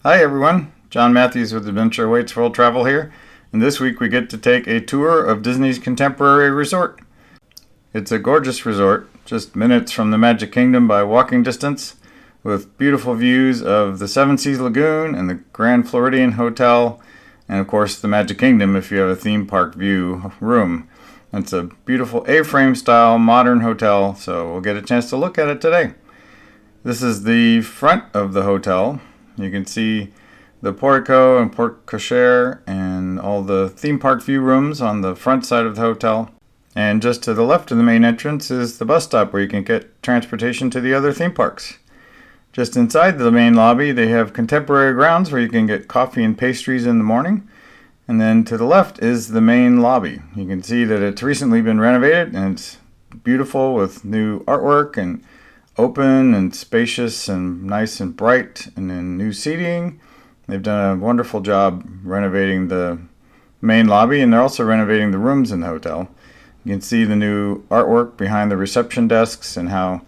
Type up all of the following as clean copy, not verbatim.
Hi everyone, John Matthews with Adventure Awaits World Travel here, and this week we get to take a tour of Disney's Contemporary Resort. It's a gorgeous resort, just minutes from the Magic Kingdom by walking distance, with beautiful views of the Seven Seas Lagoon and the Grand Floridian Hotel, and of course the Magic Kingdom if you have a theme park view room. It's a beautiful A-frame style modern hotel, so we'll get a chance to look at it today. This is the front of the hotel. You can see the portico and porte cochere and all the theme park view rooms on the front side of the hotel. And just to the left of the main entrance is the bus stop where you can get transportation to the other theme parks. Just inside the main lobby they have contemporary grounds where you can get coffee and pastries in the morning. And then to the left is the main lobby. You can see that it's recently been renovated and it's beautiful with new artwork and open and spacious and nice and bright, and then new seating. They've done a wonderful job renovating the main lobby, and they're also renovating the rooms in the hotel. You can see the new artwork behind the reception desks and how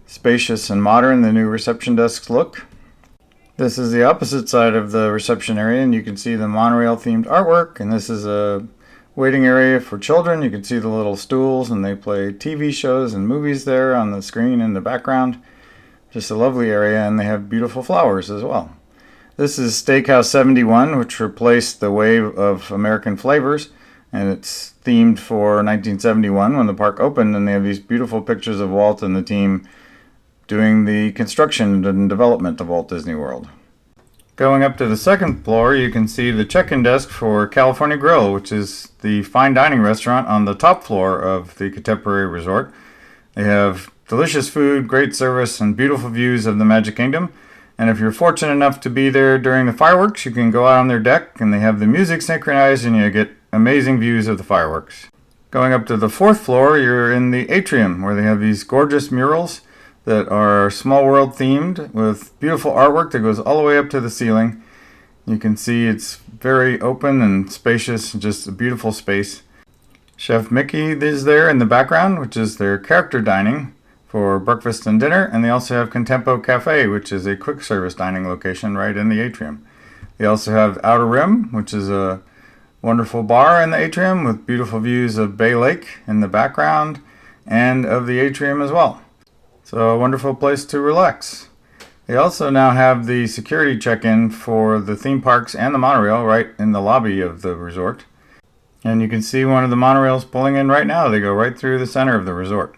spacious and modern the new reception desks look. This is the opposite side of the reception area, and you can see the monorail themed artwork, and this is a waiting area for children. You can see the little stools, and they play TV shows and movies there on the screen in the background. Just a lovely area, and they have beautiful flowers as well. This is Steakhouse 71, which replaced the Wave of American Flavors, and it's themed for 1971 when the park opened, and they have these beautiful pictures of Walt and the team doing the construction and development of Walt Disney World. Going up to the second floor, you can see the check-in desk for California Grill, which is the fine dining restaurant on the top floor of the Contemporary Resort. They have delicious food, great service, and beautiful views of the Magic Kingdom. And if you're fortunate enough to be there during the fireworks, you can go out on their deck, and they have the music synchronized, and you get amazing views of the fireworks. Going up to the fourth floor, you're in the Atrium, where they have these gorgeous murals that are Small World themed with beautiful artwork that goes all the way up to the ceiling. You can see it's very open and spacious, just a beautiful space. Chef Mickey is there in the background, which is their character dining for breakfast and dinner, and they also have Contempo Cafe, which is a quick service dining location right in the atrium. They also have Outer Rim, which is a wonderful bar in the atrium with beautiful views of Bay Lake in the background and of the atrium as well. So a wonderful place to relax. They also now have the security check-in for the theme parks and the monorail right in the lobby of the resort. And you can see one of the monorails pulling in right now. They go right through the center of the resort.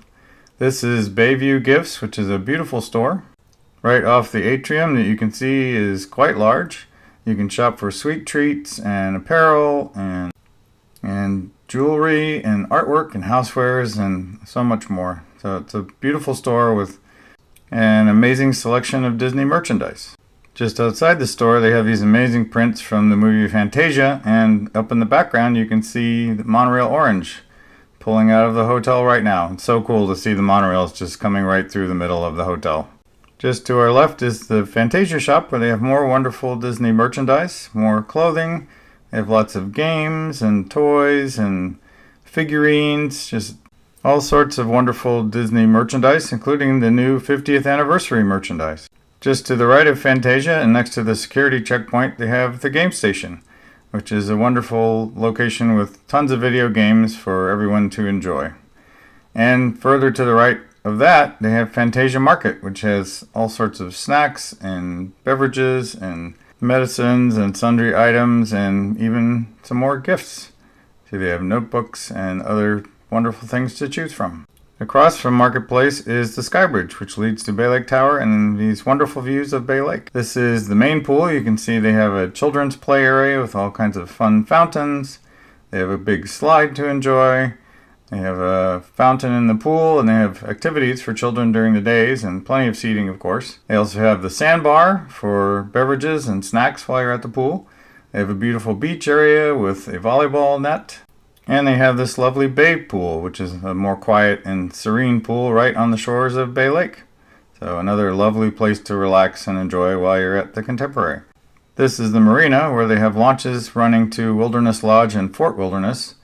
This is Bayview Gifts, which is a beautiful store right off the atrium that you can see is quite large. You can shop for sweet treats and apparel and jewelry and artwork and housewares and so much more. So it's a beautiful store with an amazing selection of Disney merchandise. Just outside the store they have these amazing prints from the movie Fantasia, and up in the background you can see the monorail orange pulling out of the hotel right now. It's so cool to see the monorails just coming right through the middle of the hotel. Just to our left is the Fantasia Shop, where they have more wonderful Disney merchandise, more clothing. They have lots of games and toys and figurines, just all sorts of wonderful Disney merchandise, including the new 50th anniversary merchandise. Just to the right of Fantasia and next to the security checkpoint, they have the game station, which is a wonderful location with tons of video games for everyone to enjoy. And further to the right of that, they have Fantasia Market, which has all sorts of snacks and beverages and medicines and sundry items and even some more gifts. See, they have notebooks and other wonderful things to choose from. Across from Marketplace is the Sky Bridge, which leads to Bay Lake Tower and these wonderful views of Bay Lake. This is the main pool. You can see they have a children's play area with all kinds of fun fountains. They have a big slide to enjoy. They have a fountain in the pool, and they have activities for children during the days and plenty of seating, of course. They also have the sandbar for beverages and snacks while you're at the pool. They have a beautiful beach area with a volleyball net. And they have this lovely bay pool, which is a more quiet and serene pool right on the shores of Bay Lake. So another lovely place to relax and enjoy while you're at the Contemporary. This is the marina, where they have launches running to Wilderness Lodge and Fort Wilderness.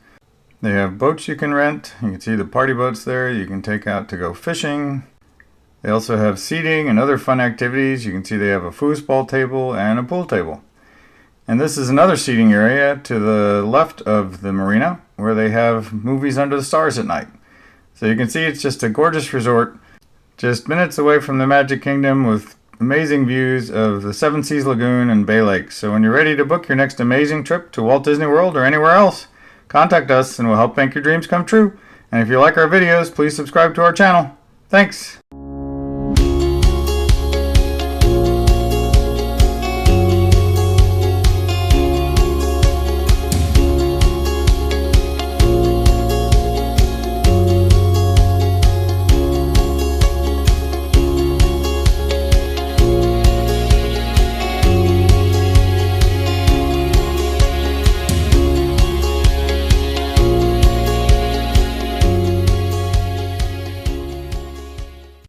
They have boats you can rent. You can see the party boats there you can take out to go fishing. They also have seating and other fun activities. You can see they have a foosball table and a pool table. And this is another seating area to the left of the marina where they have movies under the stars at night. So you can see it's just a gorgeous resort, just minutes away from the Magic Kingdom with amazing views of the Seven Seas Lagoon and Bay Lakes. So when you're ready to book your next amazing trip to Walt Disney World or anywhere else, contact us and we'll help make your dreams come true. And if you like our videos, please subscribe to our channel. Thanks!